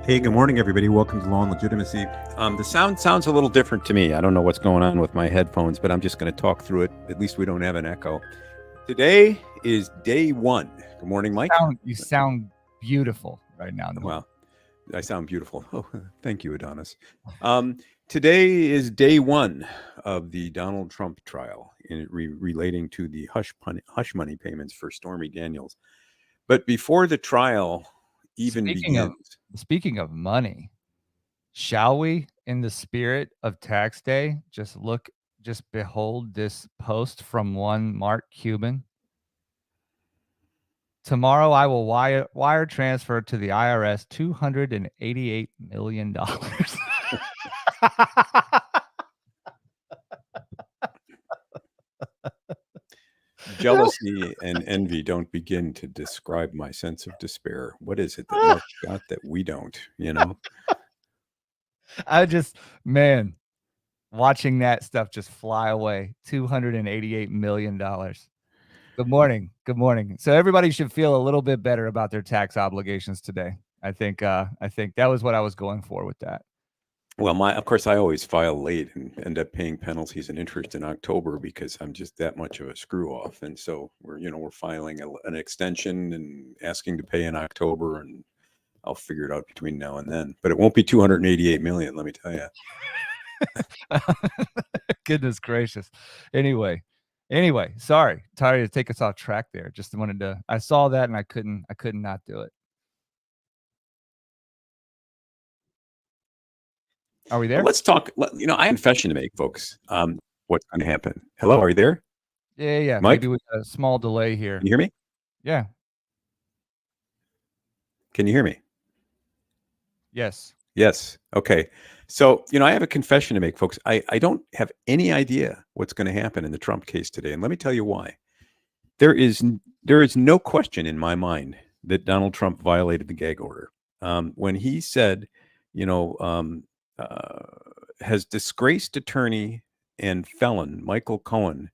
Hey, good morning, everybody. Welcome to Law and Legitimacy. The sound sounds a little different to me. I don't know what's going on with my headphones, but I'm just going to talk through it. At least we don't have an echo. Today is day one. Good morning, Mike. You sound beautiful right now. Well, I sound beautiful. Oh, thank you, Adonis. Today is day one of the Donald Trump trial relating to the hush money payments for Stormy Daniels. But before the trial even begins. Speaking of money, shall we, in the spirit of tax day, just behold this post from one Mark Cuban? Tomorrow I will wire transfer to the IRS $288 million. Jealousy and envy don't begin to describe my sense of despair. What is it that Mark got that we don't, Watching that stuff just fly away. $288 million. Good morning. Good morning. So everybody should feel a little bit better about their tax obligations today. I think that was what I was going for with that. Well, of course, I always file late and end up paying penalties and interest in October because I'm just that much of a screw off. And so we're filing an extension and asking to pay in October, and I'll figure it out between now and then. But it won't be 288 million, let me tell you. Goodness gracious. Anyway, sorry to take us off track there. Just wanted to. I saw that and I couldn't not do it. Are we there? Well, let's talk. I have a confession to make, folks. What's going to happen? Hello, are you there? Yeah. Mike? Maybe with a small delay here. Can you hear me? Yeah. Can you hear me? Yes. Okay. So, I have a confession to make, folks. I don't have any idea what's going to happen in the Trump case today. And let me tell you why. There is no question in my mind that Donald Trump violated the gag order. When he said, has disgraced attorney and felon Michael Cohen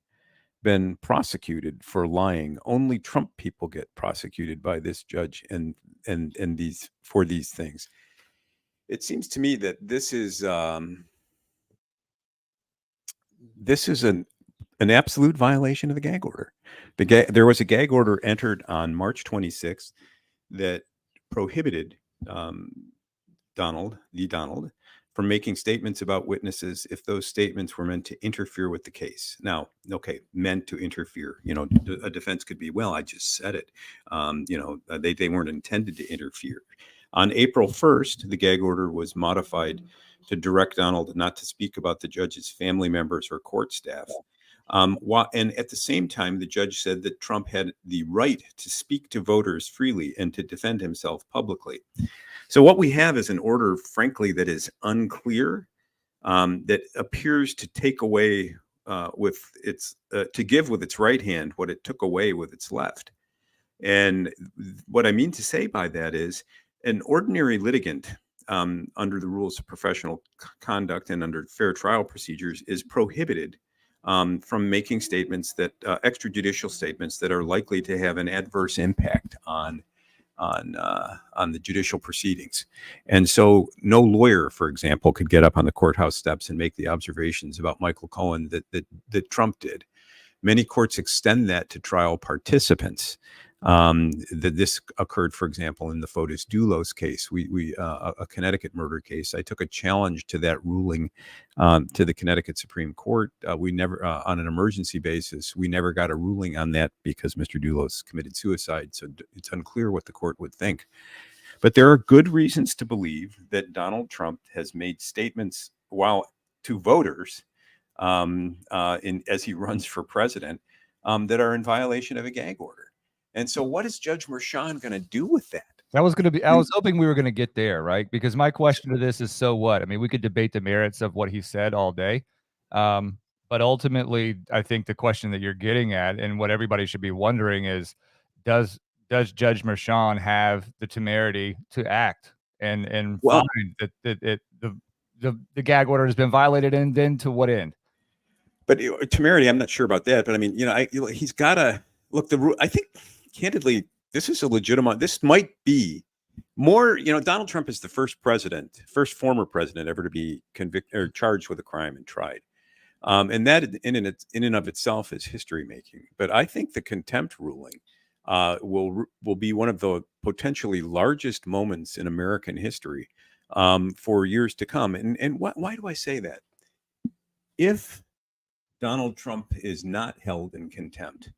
been prosecuted for lying? Only Trump people get prosecuted by this judge and for these things. It seems to me that this is an absolute violation of the gag order. There was a gag order entered on March 26th that prohibited Donald from making statements about witnesses if those statements were meant to interfere with the case. Now, okay, meant to interfere. A defense could be, well, I just said it. They weren't intended to interfere. On April 1st, the gag order was modified to direct Donald not to speak about the judge's family members or court staff. And at the same time, the judge said that Trump had the right to speak to voters freely and to defend himself publicly. So what we have is an order, frankly, that is unclear, that appears to take away to give with its right hand what it took away with its left. And what I mean to say by that is an ordinary litigant under the rules of professional conduct and under fair trial procedures is prohibited from making statements extrajudicial statements that are likely to have an adverse impact on the judicial proceedings. And so no lawyer, for example, could get up on the courthouse steps and make the observations about Michael Cohen that Trump did. Many courts extend that to trial participants. This occurred, for example, in the Fotis Dulos case, a Connecticut murder case. I took a challenge to that ruling to the Connecticut Supreme Court. We never, on an emergency basis, we never got a ruling on that because Mr. Dulos committed suicide. So it's unclear what the court would think. But there are good reasons to believe that Donald Trump has made statements to voters as he runs for president that are in violation of a gag order. And so what is Judge Merchan going to do with that? I was hoping we were going to get there, right? Because my question to this is, so what? I mean, we could debate the merits of what he said all day. But ultimately, I think the question that you're getting at and what everybody should be wondering is, does Judge Merchan have the temerity to act and find that the gag order has been violated, and then to what end? But temerity, I'm not sure about that. But I mean, he's got to look. I think, candidly, this is a legitimate. This might be More, Donald Trump is the first former president ever to be convicted or charged with a crime and tried. And that in and of itself is history making. But I think the contempt ruling will be one of the potentially largest moments in American history for years to come. And why do I say that? If Donald Trump is not held in contempt,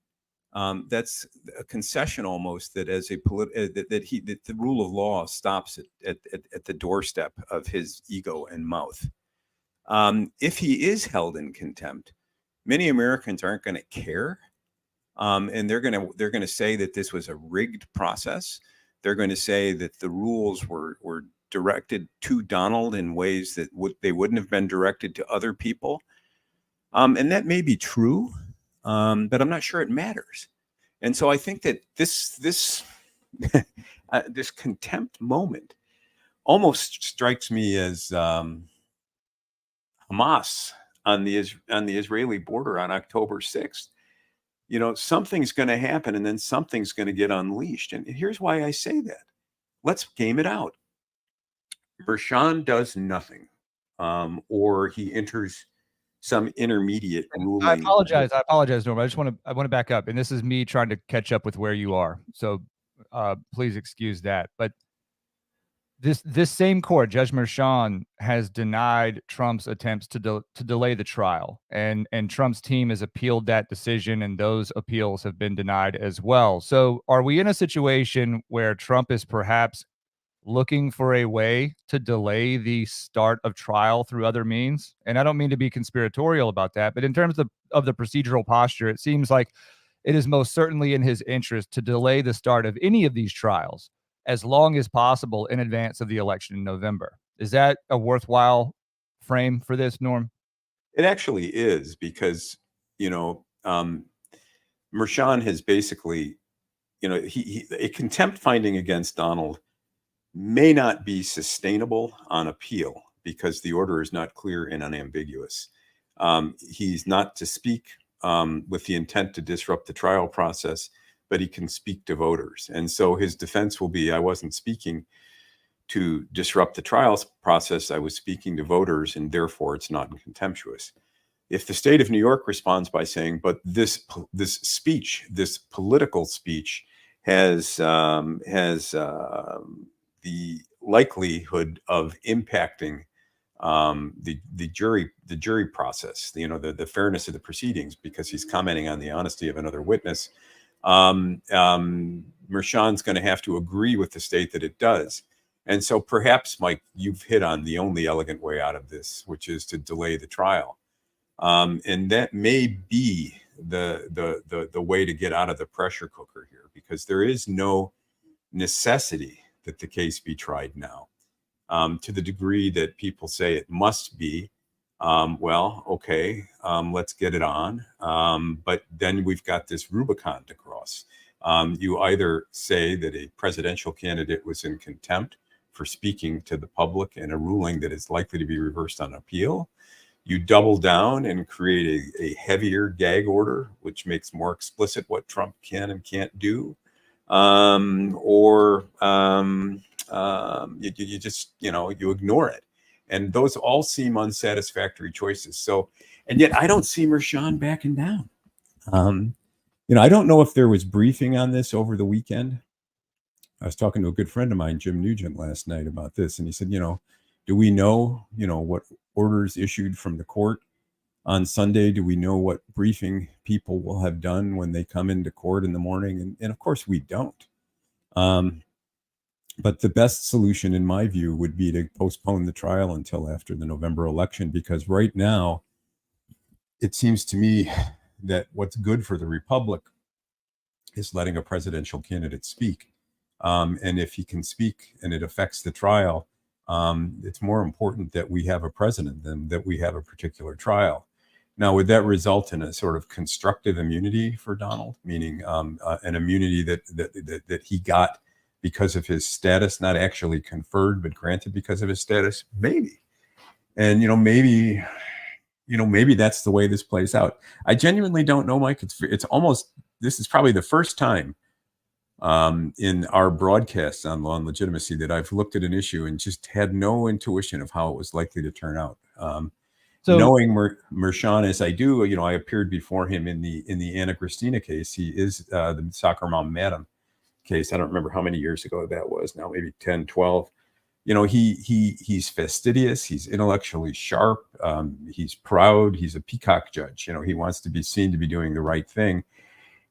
that's a concession almost that as that the rule of law stops at the doorstep of his ego and mouth. If he is held in contempt, many Americans aren't going to care, and they're going to say that this was a rigged process. They're going to say that the rules were directed to Donald in ways that they wouldn't have been directed to other people, and that may be true, but I'm not sure it matters. And so I think that this this contempt moment almost strikes me as Hamas on the Israeli border on October 6th. Something's going to happen, and then something's going to get unleashed. And here's why I say that. Let's game it out. Vershawn does nothing, or he enters some intermediate ruling. I apologize, Norm. I want to back up, and this is me trying to catch up with where you are. So please excuse that. But this same court, Judge Merchan, has denied Trump's attempts to delay the trial, and Trump's team has appealed that decision, and those appeals have been denied as well. So are we in a situation where Trump is perhaps looking for a way to delay the start of trial through other means? And I don't mean to be conspiratorial about that, but in terms of the procedural posture, it seems like it is most certainly in his interest to delay the start of any of these trials as long as possible in advance of the election in November. Is that a worthwhile frame for this, Norm? It actually is, because, Merchan has basically, a contempt finding against Donald may not be sustainable on appeal because the order is not clear and unambiguous. He's not to speak with the intent to disrupt the trial process, but he can speak to voters. And so his defense will be, I wasn't speaking to disrupt the trials process, I was speaking to voters, and therefore it's not contemptuous. If the state of New York responds by saying, but this political speech has the likelihood of impacting the jury process, the fairness of the proceedings, because he's commenting on the honesty of another witness, Merchan's going to have to agree with the state that it does. And so perhaps, Mike, you've hit on the only elegant way out of this, which is to delay the trial. And that may be the way to get out of the pressure cooker here, because there is no necessity that the case be tried now. To the degree that people say it must be, let's get it on. But then we've got this Rubicon to cross. You either say that a presidential candidate was in contempt for speaking to the public in a ruling that is likely to be reversed on appeal. You double down and create a heavier gag order, which makes more explicit what Trump can and can't do. You just, you ignore it. And those all seem unsatisfactory choices. So, and yet I don't see Merchan backing down. I don't know if there was briefing on this over the weekend. I was talking to a good friend of mine, Jim Nugent, last night about this. And he said, do we know, what orders issued from the court on Sunday? Do we know what briefing people will have done when they come into court in the morning? And of course we don't. But the best solution, in my view, would be to postpone the trial until after the November election, because right now it seems to me that what's good for the Republic is letting a presidential candidate speak. And if he can speak and it affects the trial, it's more important that we have a president than that we have a particular trial. Now, would that result in a sort of constructive immunity for Donald, meaning an immunity that he got because of his status, not actually conferred, but granted because of his status? Maybe. And, maybe that's the way this plays out. I genuinely don't know, Mike. It's almost, this is probably the first time in our broadcasts on Law and Legitimacy that I've looked at an issue and just had no intuition of how it was likely to turn out. So knowing Mershon as I do, I appeared before him in the Anna Christina case. He is the soccer mom madam case. I don't remember how many years ago that was now, maybe 10, 12. He's fastidious, he's intellectually sharp, he's proud, he's a peacock judge. He wants to be seen to be doing the right thing.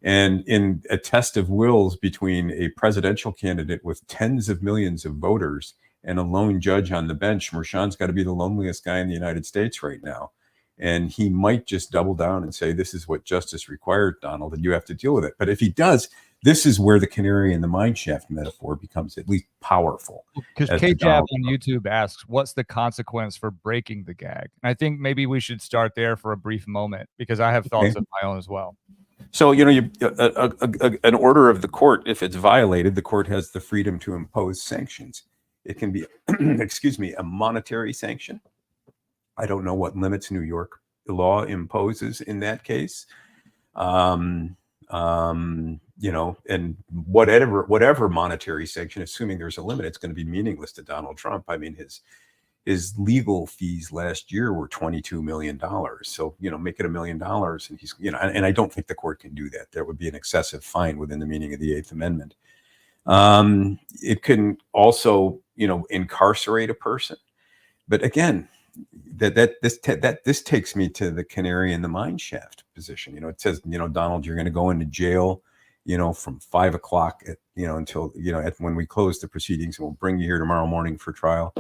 And in a test of wills between a presidential candidate with tens of millions of voters and a lone judge on the bench, Mershon's got to be the loneliest guy in the United States right now. And he might just double down and say, this is what justice required, Donald, and you have to deal with it. But if he does, this is where the canary in the mine shaft metaphor becomes at least powerful. Because KJab on YouTube asks, what's the consequence for breaking the gag? And I think maybe we should start there for a brief moment, because I have thoughts of my own as well. So, an order of the court, if it's violated, the court has the freedom to impose sanctions. It can be, a monetary sanction. I don't know what limits New York law imposes in that case. And whatever monetary sanction, assuming there's a limit, it's going to be meaningless to Donald Trump. I mean, his legal fees last year were $22 million. So, make it $1 million. And he's, and I don't think the court can do that. There would be an excessive fine within the meaning of the Eighth Amendment. It can also, incarcerate a person. But again, this takes me to the canary in the mine shaft position. It says, Donald, you're going to go into jail, from 5 o'clock until, when we close the proceedings, and we'll bring you here tomorrow morning for trial.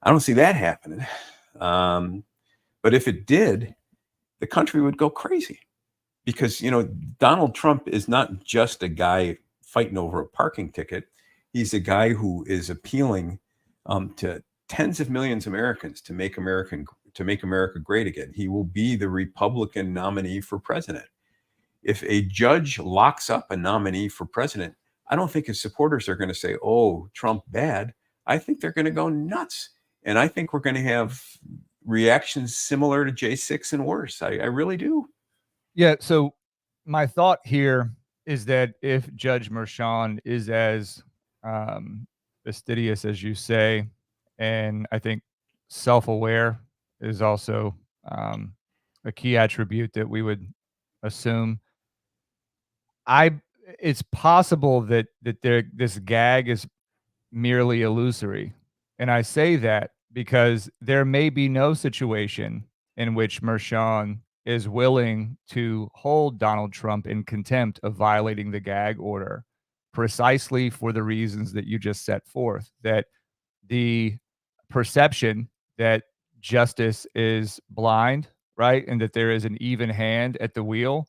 I don't see that happening. But if it did, the country would go crazy, because, Donald Trump is not just a guy fighting over a parking ticket. He's a guy who is appealing to tens of millions of Americans to make America great again. He will be the Republican nominee for president. If a judge locks up a nominee for president, I don't think his supporters are going to say, "Oh, Trump bad." I think they're going to go nuts. And I think we're going to have reactions similar to J6 and worse. I really do. Yeah. So my thought here is that if Judge Mershon is as fastidious as you say, and I think self-aware is also a key attribute that we would assume, it's possible that this gag is merely illusory. And I say that because there may be no situation in which Mershon is willing to hold Donald Trump in contempt of violating the gag order, precisely for the reasons that you just set forth, that the perception that justice is blind, right, and that there is an even hand at the wheel.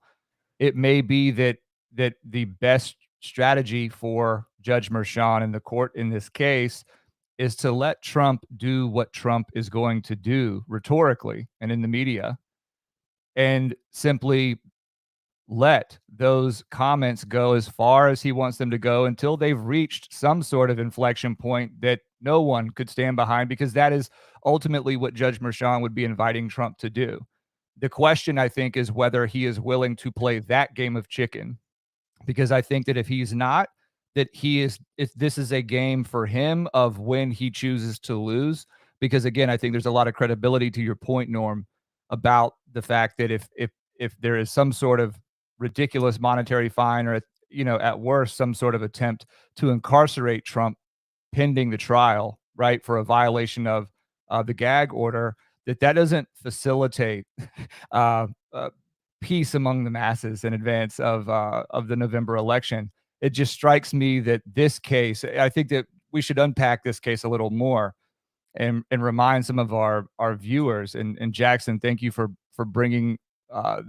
It may be that the best strategy for Judge Mershon and the court in this case is to let Trump do what Trump is going to do rhetorically and in the media, and simply let those comments go as far as he wants them to go until they've reached some sort of inflection point that no one could stand behind, because that is ultimately what Judge Mershon would be inviting Trump to do. The question, I think, is whether he is willing to play that game of chicken, because I think that if he's not, if this is a game for him of when he chooses to lose. Because again, I think there's a lot of credibility to your point, Norm, about the fact that if there is some sort of ridiculous monetary fine, or at worst some sort of attempt to incarcerate Trump pending the trial, right, for a violation of the gag order, that doesn't facilitate peace among the masses in advance of the November election. It just strikes me that this case, I think that we should unpack this case a little more and remind some of our viewers. And Jackson, thank you for bringing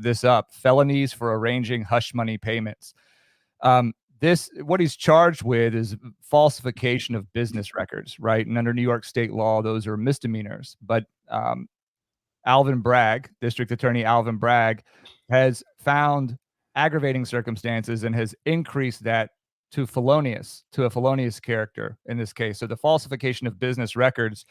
this up. Felonies for arranging hush money payments. What he's charged with is falsification of business records, right? And under New York state law, those are misdemeanors. But Alvin Bragg, District Attorney Alvin Bragg, has found aggravating circumstances and has increased that to a felonious character in this case. So the falsification of business records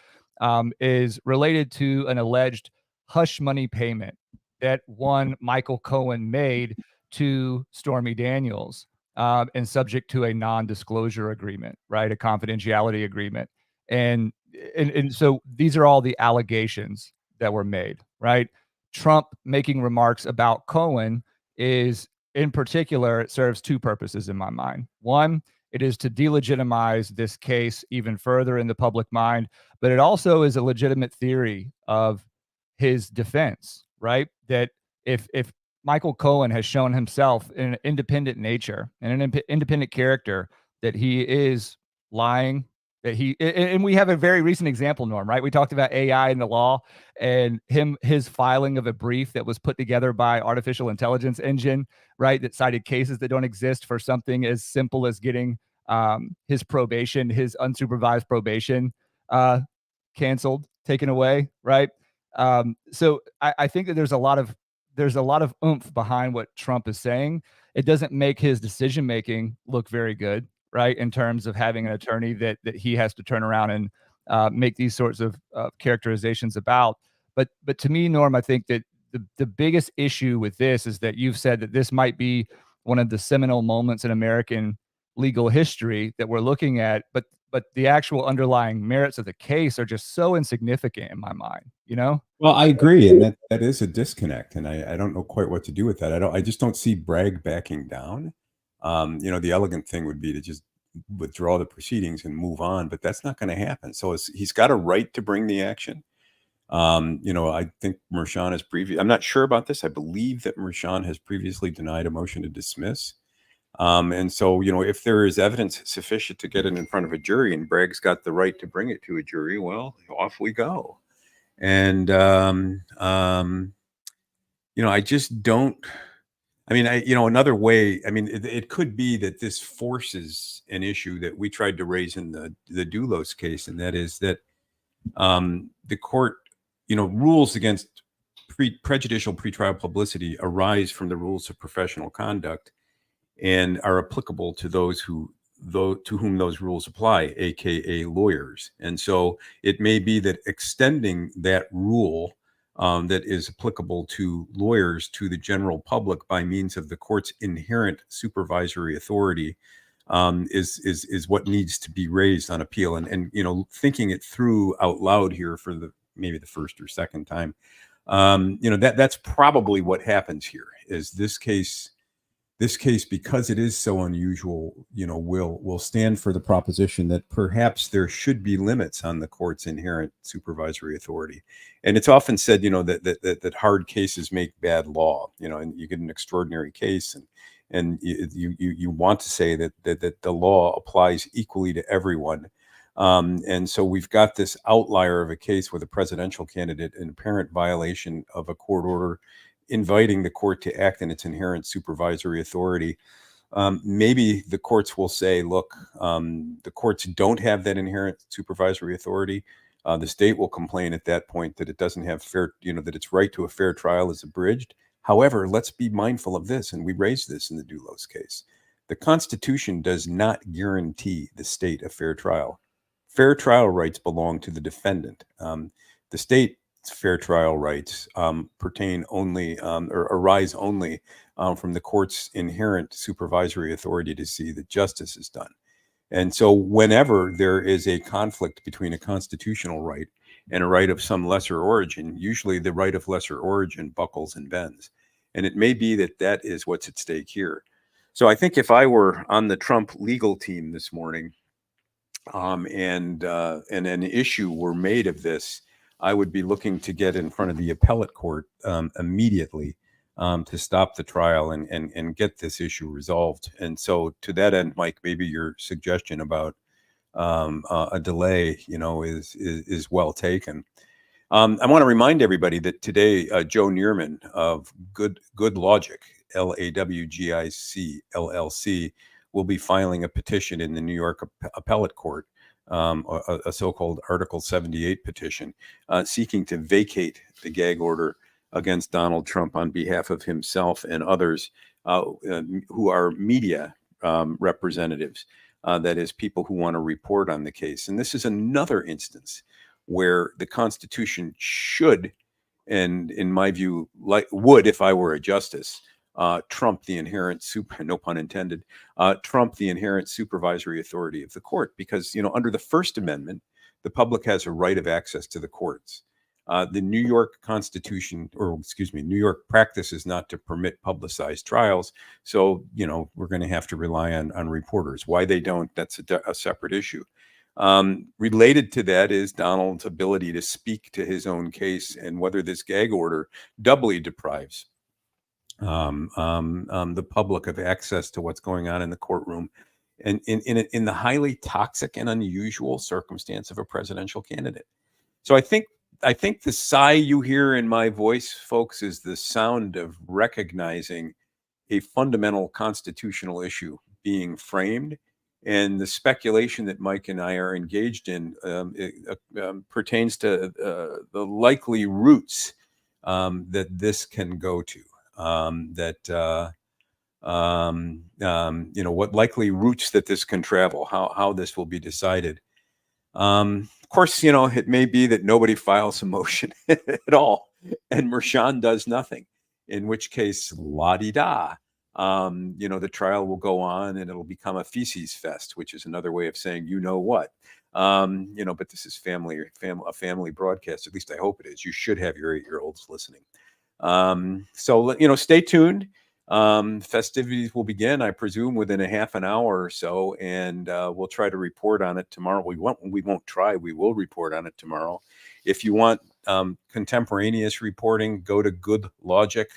is related to an alleged hush money payment that one Michael Cohen made to Stormy Daniels. and subject to a non-disclosure agreement, right? A confidentiality agreement. And, and so these are all the allegations that were made, right? Trump making remarks about Cohen is, in particular, it serves two purposes in my mind. One, it is to delegitimize this case even further in the public mind, but it also is a legitimate theory of his defense, right? That if Michael Cohen has shown himself in an independent nature and an independent character, that he is lying, that and we have a very recent example, Norm, right? We talked about AI in the law and his filing of a brief that was put together by artificial intelligence engine, right? That cited cases that don't exist for something as simple as getting his probation, his unsupervised probation, canceled, taken away, right? So I think that there's a lot of oomph behind what Trump is saying. It doesn't make his decision making look very good, right? In terms of having an attorney that he has to turn around and make these sorts of characterizations about. But to me, Norm, I think that the biggest issue with this is that you've said that this might be one of the seminal moments in American legal history that we're looking at, but the actual underlying merits of the case are just so insignificant in my mind, you know? Well, I agree, and that is a disconnect, and I don't know quite what to do with that. I just don't see Bragg backing down. The elegant thing would be to just withdraw the proceedings and move on, but that's not going to happen. So he's got a right to bring the action. I think Mershon has I'm not sure about this. I believe that Mershon has previously denied a motion to dismiss. And so, if there is evidence sufficient to get it in front of a jury and Bragg's got the right to bring it to a jury, well, off we go. And, I just don't, another way, it could be that this forces an issue that we tried to raise in the Doulos case. And that is that the court, rules against prejudicial pretrial publicity arise from the rules of professional conduct and are applicable to to whom those rules apply, aka lawyers. And so it may be that extending that rule that is applicable to lawyers to the general public by means of the court's inherent supervisory authority is what needs to be raised on appeal. And thinking it through out loud here for maybe the first or second time, that's probably what happens here. Is this case, because it is so unusual, will stand for the proposition that perhaps there should be limits on the court's inherent supervisory authority. And it's often said, that hard cases make bad law, and you get an extraordinary case and you want to say that the law applies equally to everyone. And so we've got this outlier of a case with a presidential candidate in apparent violation of a court order inviting the court to act in its inherent supervisory authority. Maybe the courts will say, look, the courts don't have that inherent supervisory authority. The state will complain at that point that it doesn't have that its right to a fair trial is abridged. However, let's be mindful of this, and we raised this in the Doulos case. The Constitution does not guarantee the state a fair trial. Fair trial rights belong to the defendant. The state fair trial rights pertain only or arise only from the court's inherent supervisory authority to see that justice is done. And so whenever there is a conflict between a constitutional right and a right of some lesser origin, usually the right of lesser origin buckles and bends. And it may be that is what's at stake here. So I think if I were on the Trump legal team this morning and an issue were made of this, I would be looking to get in front of the appellate court immediately to stop the trial and get this issue resolved. And so to that end, Mike, maybe your suggestion about a delay, is well taken. I want to remind everybody that today, Joe Neerman of Good Logic, LAWGIC LLC, will be filing a petition in the New York Appellate Court, a so-called Article 78 petition, seeking to vacate the gag order against Donald Trump on behalf of himself and others who are media representatives, that is, people who want to report on the case. And this is another instance where the Constitution should, and in my view, would, if I were a justice, trump the inherent no pun intended, trump the inherent supervisory authority of the court. Because, under the First Amendment, the public has a right of access to the courts. The New York Constitution, or excuse me, New York practice is not to permit publicized trials. So, we're going to have to rely on reporters. Why they don't, that's a separate issue. Related to that is Donald's ability to speak to his own case, and whether this gag order doubly deprives the public of access to what's going on in the courtroom, and in the highly toxic and unusual circumstance of a presidential candidate. So I think the sigh you hear in my voice, folks, is the sound of recognizing a fundamental constitutional issue being framed, and the speculation that Mike and I are engaged in pertains to the likely routes that this can go to. What likely routes that this can travel, how this will be decided. Of course, it may be that nobody files a motion at all, and Mershon does nothing, in which case, la-di-da. The trial will go on, and it'll become a feces fest, which is another way of saying, what. But this is a family broadcast. At least I hope it is. You should have your 8-year-olds listening. So stay tuned. Festivities will begin, I presume, within a half an hour or so, and we'll try to report on it tomorrow. We won't try. We will report on it tomorrow. If you want contemporaneous reporting, go to Good Logic,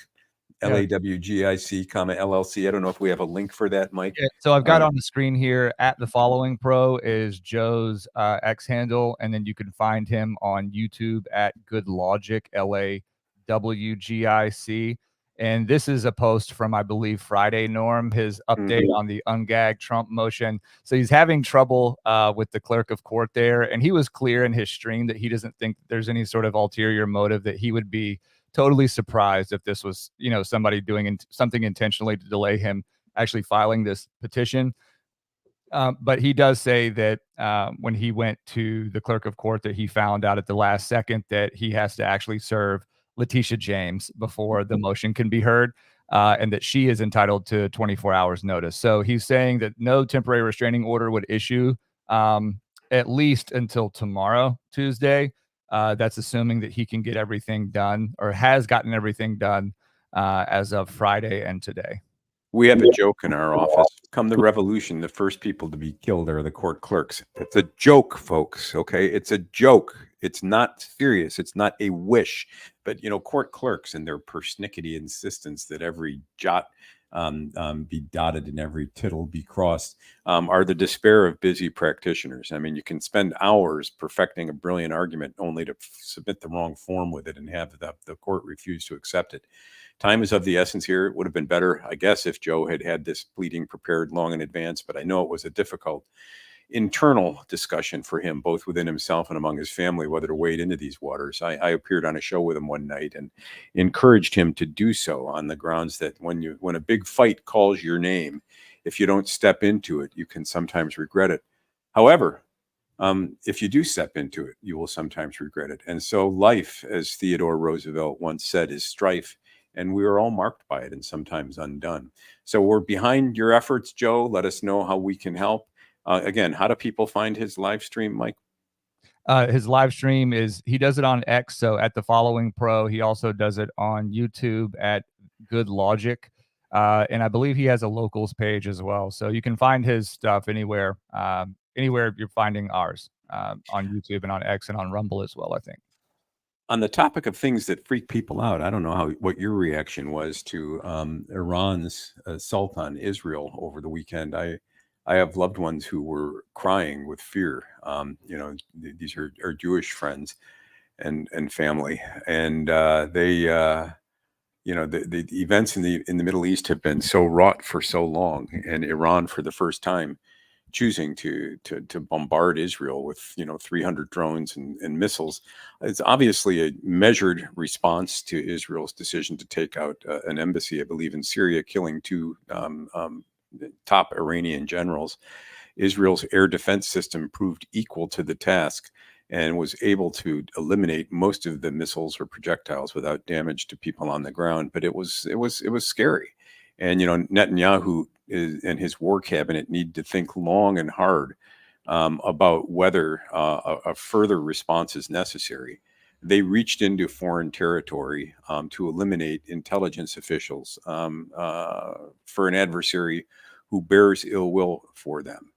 LAWGIC, LLC. I don't know if we have a link for that, Mike. Yeah, so I've got on the screen here, at the following pro is Joe's X handle, and then you can find him on YouTube at Good Logic, LAWGIC. And this is a post from, I believe, Friday, Norm, his update on the ungag Trump motion. So he's having trouble with the clerk of court there. And he was clear in his stream that he doesn't think there's any sort of ulterior motive, that he would be totally surprised if this was, somebody doing something intentionally to delay him actually filing this petition. But he does say that when he went to the clerk of court, that he found out at the last second that he has to actually serve Letitia James before the motion can be heard, and that she is entitled to 24 hours notice. So he's saying that no temporary restraining order would issue at least until tomorrow, Tuesday. That's assuming that he can get everything done, or has gotten everything done as of Friday and today. We have a joke in our office. Come the revolution, the first people to be killed are the court clerks. It's a joke, folks. Okay, it's a joke. It's not serious. It's not a wish. But court clerks and their persnickety insistence that every jot be dotted and every tittle be crossed are the despair of busy practitioners. I mean, you can spend hours perfecting a brilliant argument only to submit the wrong form with it and have the court refuse to accept it. Time is of the essence here. It would have been better, I guess, if Joe had this pleading prepared long in advance, but I know it was a difficult internal discussion for him, both within himself and among his family, whether to wade into these waters. I appeared on a show with him one night and encouraged him to do so on the grounds that when a big fight calls your name, if you don't step into it, you can sometimes regret it. However, if you do step into it, you will sometimes regret it. And so life, as Theodore Roosevelt once said, is strife. And we are all marked by it and sometimes undone. So we're behind your efforts, Joe. Let us know how we can help. Again, how do people find his live stream, Mike? His live stream he does it on X, so at the following pro. He also does it on YouTube at Good Logic. And I believe he has a locals page as well. So you can find his stuff anywhere you're finding ours, on YouTube and on X and on Rumble as well, I think. On the topic of things that freak people out, I don't know what your reaction was to Iran's assault on Israel over the weekend. I have loved ones who were crying with fear. These are Jewish friends and family, and the events in the Middle East have been so wrought for so long, and Iran for the first time choosing to bombard Israel with 300 drones and missiles. It's obviously a measured response to Israel's decision to take out an embassy, I believe, in Syria, killing 2 top Iranian generals. Israel's air defense system proved equal to the task and was able to eliminate most of the missiles or projectiles without damage to people on the ground. But it was scary. And, Netanyahu and his war cabinet need to think long and hard about whether a further response is necessary. They reached into foreign territory to eliminate intelligence officials for an adversary who bears ill will for them.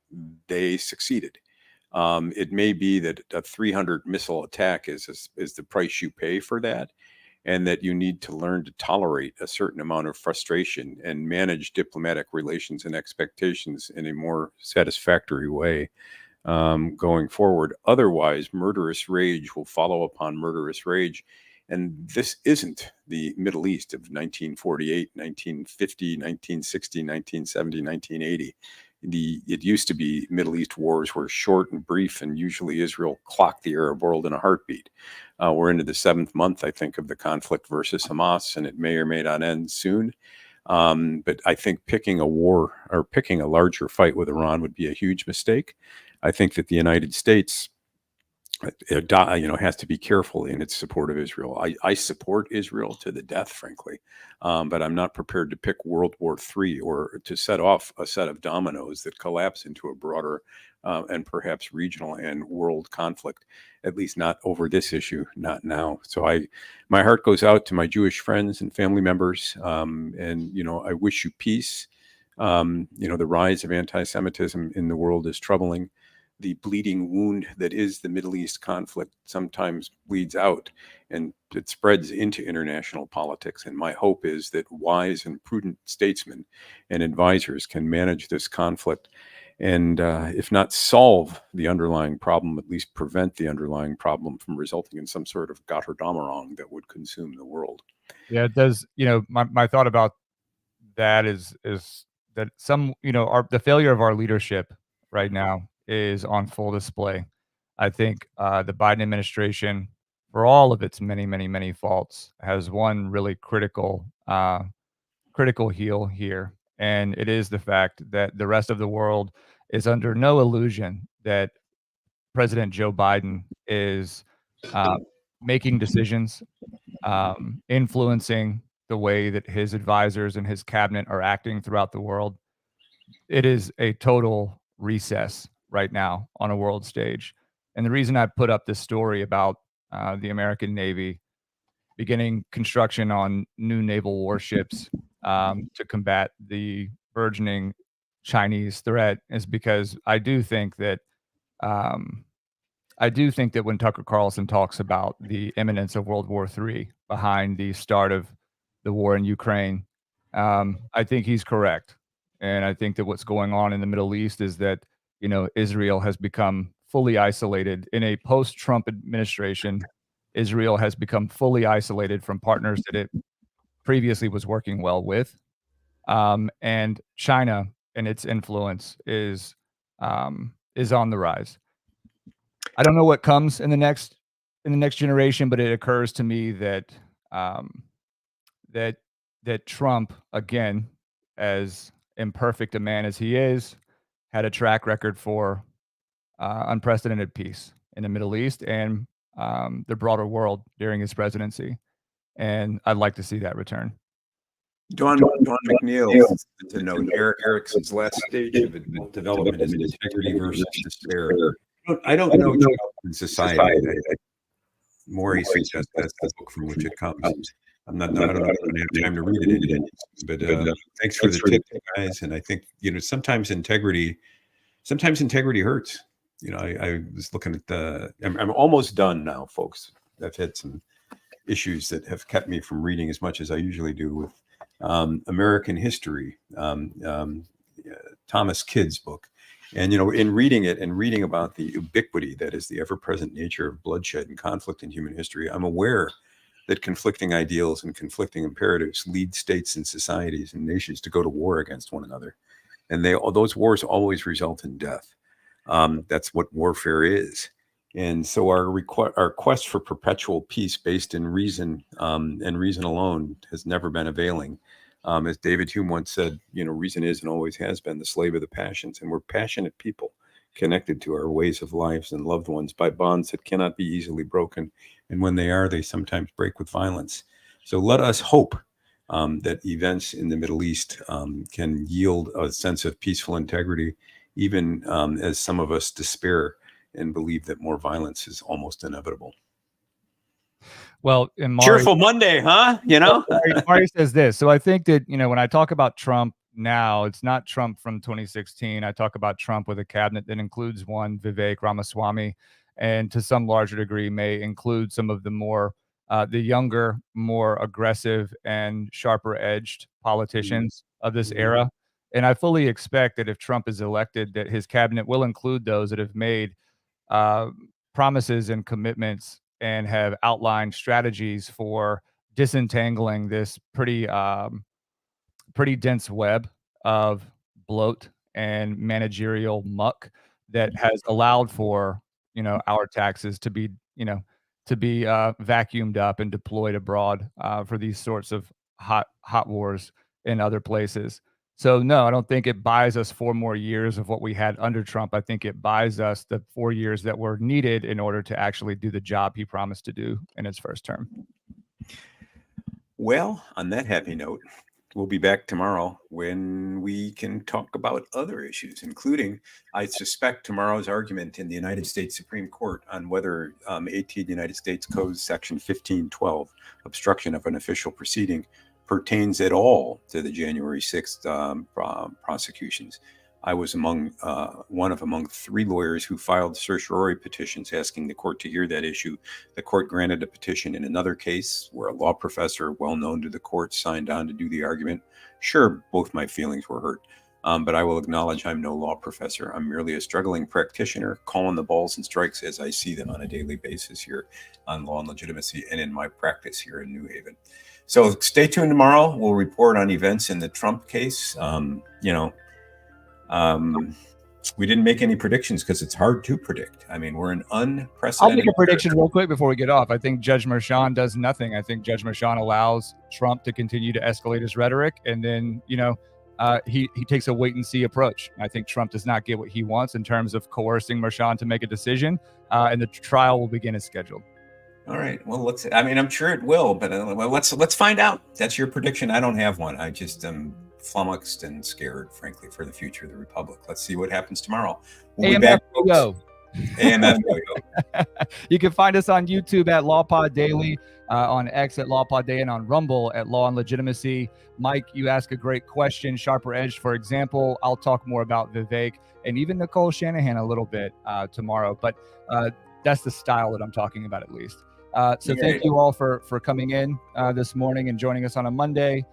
They succeeded. It may be that a 300 missile attack is the price you pay for that, and that you need to learn to tolerate a certain amount of frustration and manage diplomatic relations and expectations in a more satisfactory way going forward. Otherwise, murderous rage will follow upon murderous rage. And this isn't the Middle East of 1948, 1950, 1960, 1970, 1980. It used to be Middle East wars were short and brief, and usually Israel clocked the Arab world in a heartbeat. We're into the 7th month, I think, of the conflict versus Hamas, and it may or may not end soon. But I think picking a war or picking a larger fight with Iran would be a huge mistake. I think that the United States, has to be careful in its support of Israel. I support Israel to the death, frankly, but I'm not prepared to pick World War III or to set off a set of dominoes that collapse into a broader and perhaps regional and world conflict, at least not over this issue, not now. So my heart goes out to my Jewish friends and family members, and I wish you peace. The rise of anti-Semitism in the world is troubling. The bleeding wound that is the Middle East conflict sometimes bleeds out and it spreads into international politics. And my hope is that wise and prudent statesmen and advisors can manage this conflict and, if not solve the underlying problem, at least prevent the underlying problem from resulting in some sort of Götterdämmerung that would consume the world. Yeah, it does. My thought about that is that the failure of our leadership right now is on full display. I think the Biden administration, for all of its many, many, many faults, has one really critical heel here, and it is the fact that the rest of the world is under no illusion that President Joe Biden is making decisions, influencing the way that his advisors and his cabinet are acting throughout the world. It is a total recess right now on a world stage. And the reason I put up this story about the American Navy beginning construction on new naval warships to combat the burgeoning Chinese threat is because I do think that when Tucker Carlson talks about the imminence of World War III behind the start of the war in Ukraine, I think he's correct. And I think that what's going on in the Middle East is that, Israel has become fully isolated. In a post-Trump administration, Israel has become fully isolated from partners that it previously was working well with. And China and its influence is on the rise. I don't know what comes in the next generation, but it occurs to me that that Trump, again, as imperfect a man as he is, had a track record for unprecedented peace in the Middle East and the broader world during his presidency, and I'd like to see that return. Don McNeil to note Erickson's last stage of development is integrity versus despair. I don't know in society. Maury suggests that's the book from which it comes. I don't have time to read it, but thanks for the tip, guys. And I think sometimes integrity hurts. I was looking at I'm almost done now, folks. I've had some issues that have kept me from reading as much as I usually do with American history, Thomas Kidd's book. And, in reading it and reading about the ubiquity that is the ever-present nature of bloodshed and conflict in human history, I'm aware that conflicting ideals and conflicting imperatives lead states and societies and nations to go to war against one another. And those wars always result in death. That's what warfare is. And so our quest for perpetual peace based in reason and reason alone has never been availing. As David Hume once said, reason is and always has been the slave of the passions. And we're passionate people connected to our ways of lives and loved ones by bonds that cannot be easily broken. And when they are, they sometimes break with violence. So let us hope that events in the Middle East can yield a sense of peaceful integrity, even as some of us despair and believe that more violence is almost inevitable. Well, and Cheerful Monday, huh? Mari says this. So I think that, when I talk about Trump now, it's not Trump from 2016. I talk about Trump with a cabinet that includes one Vivek Ramaswamy, and to some larger degree may include some of the more the younger, more aggressive and sharper edged politicians of this era. And I fully expect that if Trump is elected, that his cabinet will include those that have made promises and commitments and have outlined strategies for disentangling this pretty dense web of bloat and managerial muck that has allowed for our taxes to be vacuumed up and deployed abroad for these sorts of hot wars in other places. So no, I don't think it buys us 4 more years of what we had under Trump. I think it buys us the 4 years that were needed in order to actually do the job he promised to do in his first term. Well, on that happy note, we'll be back tomorrow when we can talk about other issues, including, I suspect, tomorrow's argument in the United States Supreme Court on whether 18 United States Code Section 1512, obstruction of an official proceeding, pertains at all to the January 6th prosecutions. I was among 3 lawyers who filed certiorari petitions asking the court to hear that issue. The court granted a petition in another case where a law professor well known to the court signed on to do the argument. Sure, both my feelings were hurt, but I will acknowledge I'm no law professor. I'm merely a struggling practitioner calling the balls and strikes as I see them on a daily basis here on Law and Legitimacy and in my practice here in New Haven. So stay tuned tomorrow. We'll report on events in the Trump case. We didn't make any predictions because it's hard to predict. I mean, we're in unprecedented. I'll make a prediction real quick before we get off. I think Judge Merchan does nothing. I think Judge Merchan allows Trump to continue to escalate his rhetoric, and then he takes a wait and see approach. I think Trump does not get what he wants in terms of coercing Merchan to make a decision, and the trial will begin as scheduled. All right. Well, I'm sure it will, but let's find out. That's your prediction. I don't have one. I just am flummoxed and scared, frankly, for the future of the Republic. Let's see what happens tomorrow. We'll be back, folks. AMF Go. You can find us on YouTube at LawPod Daily, on X at LawPod Day, and on Rumble at Law and Legitimacy. Mike, you ask a great question. Sharper Edge, for example. I'll talk more about Vivek and even Nicole Shanahan a little bit tomorrow, but that's the style that I'm talking about, at least. Thank you all for coming in this morning and joining us on a Monday.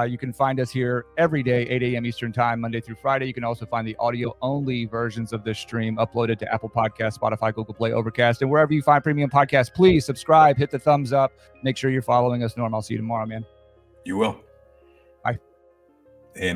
You can find us here every day, 8 a.m. Eastern Time, Monday through Friday. You can also find the audio-only versions of this stream uploaded to Apple Podcasts, Spotify, Google Play, Overcast, and wherever you find premium podcasts. Please subscribe, hit the thumbs up. Make sure you're following us. Norm, I'll see you tomorrow, man. You will. Bye. Amen.